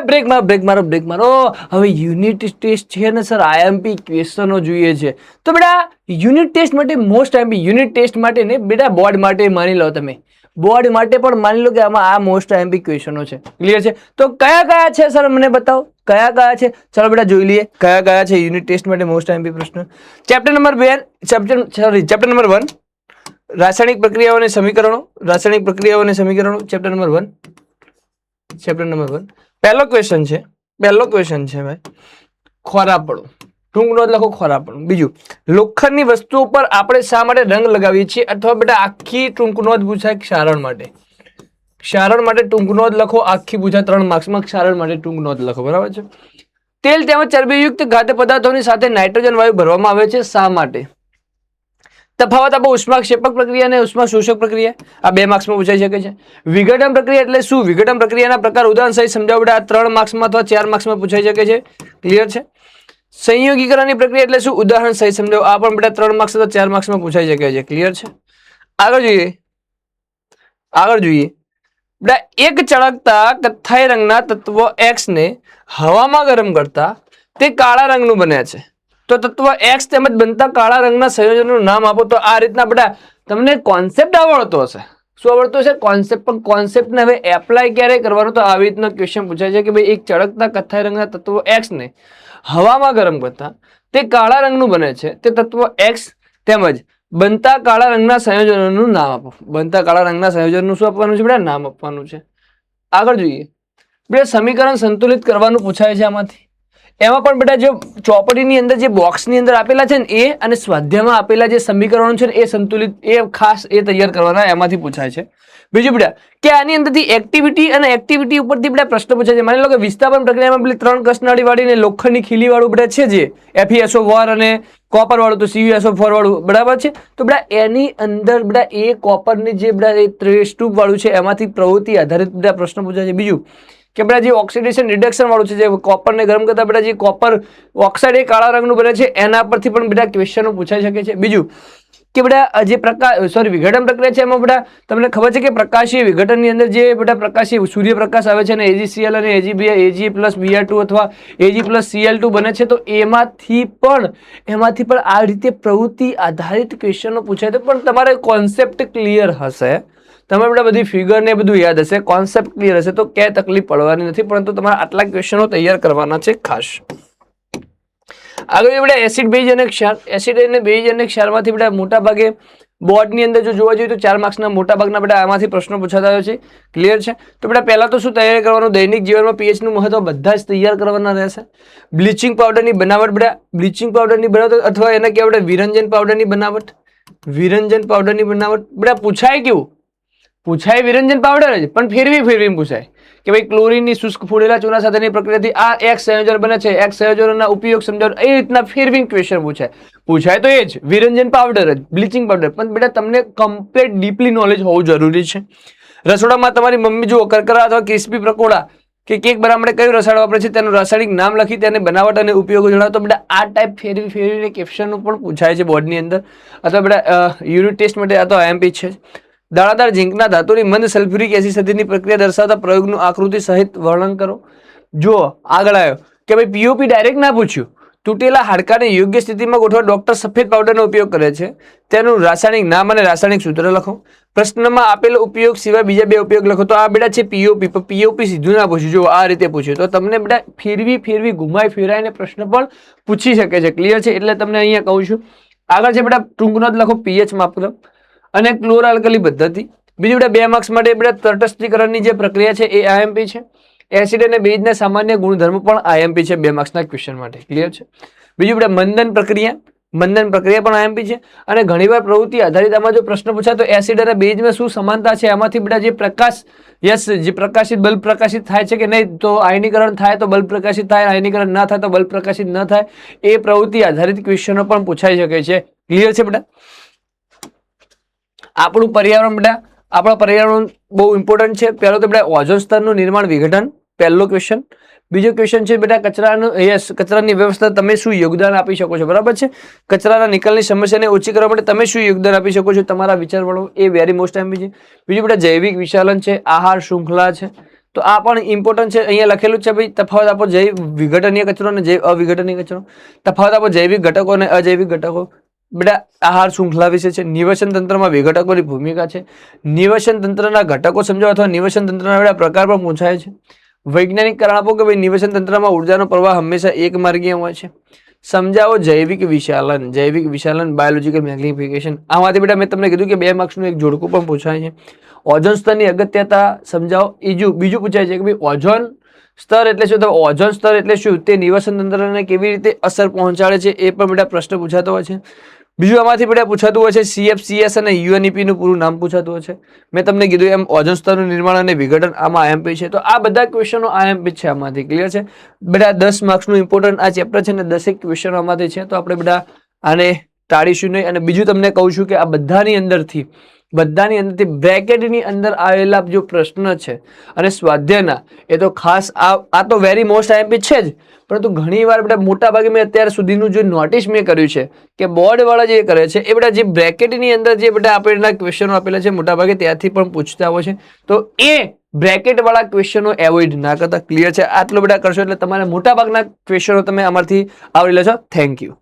Break મારો હવે unit test છે ને સર આઈએમપી ક્વેશ્ચનો જોઈએ છે તો બેટા યુનિટ ટેસ્ટ માટે મોસ્ટ આઈએમપી યુનિટ ટેસ્ટ માટે ને બેટા બોર્ડ માટે માની લો તમે બોર્ડ માટે પણ માની લો કે આમાં આ મોસ્ટ આઈએમપી ક્વેશ્ચનો છે ક્લિયર છે તો કયા છે સર મને બતાવો કયા છે ચાલો બેટા જોઈ લઈએ કયા છે યુનિટ ટેસ્ટ માટે મોસ્ટ આઈએમપી પ્રશ્ન ચેપ્ટર નંબર 2 ચેપ્ટર નંબર 1 રાસાયણિક પ્રક્રિયાઓ અને સમીકરણો ચેપ્ટર નંબર 1 પહેલો ક્વેશ્ચન છે ભાઈ ખોરાપણું ટૂંક નોંધ લખો ખોરાપણું બીજું લોખંડની વસ્તુઓ પર આપણે શા માટે રંગ લગાવીએ છીએ અથવા બેટા આખી ટૂંક નોંધ પૂછાય ક્ષારણ માટે ટૂંક નોંધ લખો આખી પૂછાય 3 માર્ક્સમાં ક્ષારણ માટે ટૂંક નોંધ લખો બરાબર છે તેલ તેમજ ચરબીયુક્ત ખાદ્ય પદાર્થોની સાથે નાઇટ્રોજન વાયુ ભરવામાં આવે છે શા માટે તફાવત આપો ઉષ્માક્ષેપક પ્રક્રિયા અને ઉષ્મા શોષક પ્રક્રિયા આ 2 માર્ક્સમાં પૂછાઈ શકે છે વિઘટન પ્રક્રિયા એટલે શું વિઘટન પ્રક્રિયાના પ્રકાર ઉદાહરણ સહિત સમજાવો બેટા આ 3 માર્ક્સમાં અથવા 4 માર્ક્સમાં પૂછાઈ શકે છે ક્લિયર છે સંયોગીકરણની પ્રક્રિયા એટલે શું ઉદાહરણ સહિત સમજાવો આ પણ બેટા 3 માર્ક્સ અથવા 4 માર્ક્સમાં પૂછાઈ શકે છે ક્લિયર છે આગળ જોઈએ બેટા એક ચળકતા કથ્થાઈ રંગના તત્વ X ને હવામાં ગરમ કરતા તે કાળા રંગનું બને છે તો તત્વ X તેમજ બનતા કાળા રંગના સંયોજનનું નામ આપો તો આ રીતના બેટા તમને કોન્સેપ્ટ આવડતો હશે શું આવડતો હશે કોન્સેપ્ટ પણ કોન્સેપ્ટને હવે એપ્લાય ક્યારે કરવાનો તો આવી રીતનો ક્વેશ્ચન પૂછાય છે કે ભાઈ એક ચળકતા કથ્થાઈ રંગના તત્વ X ને હવામાં ગરમ કરતા તે કાળા રંગનું બને છે તે તત્વ X તેમજ બનતા કાળા રંગના સંયોજનોનું નામ આપો બનતા કાળા રંગના સંયોજનનું શું આપવાનું છે બેટા નામ આપવાનું છે આગળ જોઈએ બેટા સમીકરણ સંતુલિત કરવાનું પૂછાય છે આમાંથી એમાં પણ બેટા જે ચોપડીની અંદર જે બોક્સની અંદર આપેલા છે ને એ અને સ્વાધ્યાયમાં આપેલા જે સમીકરણો છે ને એ સંતુલિત એ ખાસ એ તૈયાર કરવાના એમાંથી પૂછાય છે બીજું બેટા કે આની અંદરથી એક્ટિવિટી ઉપરથી બેટા પ્રશ્ન પૂછાય છે માની લો કે વિસ્થાપન પ્રક્રિયામાં પેલી 3 કસનાળી વાળી ને લોખંડની ખીલી વાળું બેટા છે જે FeSO4 અને કોપર વાળું તો CuSO4 વાળું બરાબર છે તો બેટા એની અંદર બેટા એ કોપરની જે બેટા એ ટ્યુબ વાળું છે એમાંથી પ્રવૃત્તિ આધારિત બેટા પ્રશ્ન પૂછાય છે બીજું કે બેટા જે ઓક્સિડેશન રિડક્શન વાળું છે જે કોપરને ગરમ કરતા બેટા જે કોપર ઓક્સાઇડ એ કાળા રંગનું બને છે એના પરથી પણ બેટા ક્વેશ્ચનો પૂછાઈ શકે છે બીજું કે બેટા જે વિઘટન પ્રક્રિયા છે એમાં બેટા તમને ખબર છે કે પ્રકાશીય વિઘટનની અંદર જે બેટા પ્રકાશીય સૂર્યપ્રકાશ આવે છે અને AgCl અને Ag+Br2 અથવા Ag+Cl2 બને છે તો એમાંથી પણ આ રીતે પ્રવૃત્તિ આધારિત ક્વેશ્ચનો પૂછાય તો પણ તમારે કોન્સેપ્ટ ક્લિયર હશે તમે બેટા બધી ફિગર ને બધું યાદ હશે કોન્સેપ્ટ ક્લિયર હશે તો ક્યાંય તકલીફ પડવાની નથી પરંતુ તમારે આટલા ક્વેશ્ચનો તૈયાર કરવાના છે ખાસ આગળ બેટા એસિડ બેઝ અને ક્ષારમાંથી બેટા મોટા ભાગે બોર્ડની અંદર જો જોવા જોઈએ તો 4 માર્ક્સના મોટા ભાગના બેટા આમાંથી પ્રશ્નો પૂછાતા હોય છે ક્લિયર છે તો બેટા પહેલા તો શું તૈયાર કરવાનું દૈનિક જીવનમાં pH નું મહત્વ બધા જ તૈયાર કરવાના રહેશે બ્લીચિંગ પાવડરની બનાવટ અથવા એને કહેવાય વિરંજન પાવડરની બનાવટ બેટા પૂછાય વિરંજન પાવડર જ પણ ફેરવી પૂછાય કે ભાઈ ક્લોરીનની શુષ્ક ફોડેલા ચૂના સાથેની પ્રક્રિયાથી આ X સંયોજન બને છે X સંયોજનોના ઉપયોગ સમજાવો એ રીતના ફેરવી ક્વેશ્ચન પૂછાય તો એ જ વિરંજન પાવડર જ બ્લીચિંગ પાવડર પણ બેટા તમને કમ્પ્લીટ ડીપલી નોલેજ હોવું જરૂરી છે રસોડામાં તમારી મમ્મી જુઓ કરકરા અથવા ક્રિસ્પી પકોડા કે કેક બનાવવા માટે કયું રસાયણ વાપરે છે તેનું રાસાયણિક નામ લખી તેને બનાવટ અને ઉપયોગો જણાવો તો બેટા આ ટાઈપ ફેરવીને ક્વેશ્ચનો પણ પૂછાય છે બોર્ડની અંદર અથવા બેટા યુનિટ ટેસ્ટ માટે આ તો IMP છે દાણાદાર ઝીંકના ધાતુની મંદ સલ્ફ્યુરિક એસિડ સાથેની પ્રક્રિયા દર્શાવતા પ્રયોગનું આકૃતિ સહિત વર્ણન કરો જુઓ આગળ આવ્યો કે ભાઈ POP ડાયરેક્ટ ના પૂછ્યું તૂટેલા હાડકાને યોગ્ય સ્થિતિમાં ગોઠવવા ડોક્ટર સફેદ પાવડરનો ઉપયોગ કરે છે તેનું રાસાયણિક નામ અને રાસાયણિક સૂત્ર લખો પ્રશ્નમાં આપેલો ઉપયોગ સિવાય બીજા 2 ઉપયોગ લખો તો આ બેટા છે POP સીધું ના પૂછ્યું જો આ રીતે પૂછ્યું તો તમને બેટા ફેરવી ઘુમાઈ ફેરાઈને પ્રશ્ન પણ પૂછી શકે છે ક્લિયર છે એટલે તમને અહીંયા કહું છું આગળ છે બેટા ટૂંક નોંધ લખો pH માપદંડ અને ક્લોરઆલ્કલી પદ્ધતિ બીજું બેટા 2 માર્ક્સ માટે બેટા તટસ્થીકરણની જે પ્રક્રિયા છે એ IMP છે એસિડ અને બેઝના સામાન્ય ગુણધર્મો પણ IMP છે 2 માર્ક્સના ક્વેશ્ચન માટે ક્લિયર છે બીજું બેટા મંદન પ્રક્રિયા પણ IMP છે અને ઘણીવાર પ્રવૃત્તિ આધારિત આમાં જો પ્રશ્ન પૂછાય તો એસિડ અને બેઝમાં શું સમાનતા છે એમાંથી બેટા જે પ્રકાશિત બલ્બ પ્રકાશિત થાય છે કે નહીં તો આયનીકરણ થાય તો બલ્બ પ્રકાશિત થાય આયનીકરણ ના થાય તો બલ્બ પ્રકાશિત ન થાય એ પ્રવૃત્તિ આધારિત ક્વેશ્ચનો પણ પૂછાઈ શકે છે ક્લિયર છે બેટા આપણું પર્યાવરણ બહુ ઇમ્પોર્ટન્ટ છે પહેલો તો બેટા ઓઝોન સ્તરનું નિર્માણ વિઘટન પહેલો ક્વેશ્ચન બીજો ક્વેશ્ચન છે બેટા કચરાની વ્યવસ્થા તમે શું યોગદાન આપી શકો છો બરાબર છે કચરાના નિકાલની સમસ્યાને ઓછી કરવા માટે તમે શું યોગદાન આપી શકો છો તમારા વિચારવાળો એ વેરી મોસ્ટ IMP છે બીજું બેટા જૈવિક વિશાલન છે આહાર શૃંખલા છે તો આ પણ ઇમ્પોર્ટન્ટ છે. અહીંયા લખેલું છે ભાઈ તફાવત આપો જૈવ વિઘટનીય કચરો અને જૈવ અવિઘટનીય કચરો. તફાવત આપો જૈવિક ઘટકો અને અજૈવિક ઘટકો. બેટા આહાર શૃંખલા વિશે છે. નિવસન તંત્રમાં વિઘટકોની ભૂમિકા છે. નિવસન તંત્રના ઘટકો સમજાવો અથવા નિવસન તંત્રના બેટા પ્રકાર પણ પૂછાય છે. વૈજ્ઞાનિક કારણ આપો કે ભાઈ નિવસન તંત્રમાં ઉર્જાનો પ્રવાહ હંમેશા એક માર્ગીય હોય છે. સમજાવો જૈવિક વિશાલન. જૈવિક વિશાલન બાયોલોજીકલ મેગ્નિફિકેશન. આમાંથી બેટા મેં તમને કીધું કે 2 માર્ક્સનું એક જોડકું પણ પૂછાય છે. ઓઝોન સ્તરની અગત્યતા સમજાવો. બીજું પૂછાય છે કે ભાઈ ઓઝોન સ્તર એટલે શું? તો ઓઝોન સ્તર એટલે શું? તે નિવસન તંત્રને કેવી રીતે અસર પહોંચાડે છે એ પણ બેટા પ્રશ્ન પૂછાતો હોય છે. બીજું આમાંથી બેટા પૂછાતું હોય છે CFCS અને UNEP નું પૂરું નામ પૂછાતું હોય છે. મેં તમને કીધું એમ ઓઝોન સ્તરનું નિર્માણ અને વિઘટન આમાં IMP છે. તો આ બધા ક્વેશ્ચનો IMP છે આમાંથી. ક્લિયર છે બેટા? 10 માર્ક્સનું ઇમ્પોર્ટન્ટ આ ચેપ્ટર છે ને 10 ક્વેશ્ચનો આમાંથી છે. તો આપણે બેટા આને ટાળીશું નહીં. અને બીજું તમને કહું છું કે આ બધાની અંદરથી બ્રેકેટની અંદર આવેલા જો પ્રશ્ન છે અને સ્વાધ્યાયના એ તો ખાસ આ તો વેરી મોસ્ટ IMP છે જ, પરંતુ ઘણી વાર બેટા મોટા ભાગે મેં અત્યાર સુધીનું જે નોટિસ મેં કર્યું છે કે બોર્ડ વાળા જે કરે છે એ બેટા જે બ્રેકેટની અંદર જે બેટા આપેલા ક્વેશ્ચનો આપેલા છે મોટા ભાગે ત્યાંથી પણ પૂછતા હોય છે. તો એ બ્રેકેટ વાળા ક્વેશ્ચનો એવોઇડ ના કરતા. ક્લિયર છે? આટલું બેટા કરશો એટલે તમારે મોટા ભાગના ક્વેશ્ચનો તમે અમારથી આવરી લેશો. Thank you.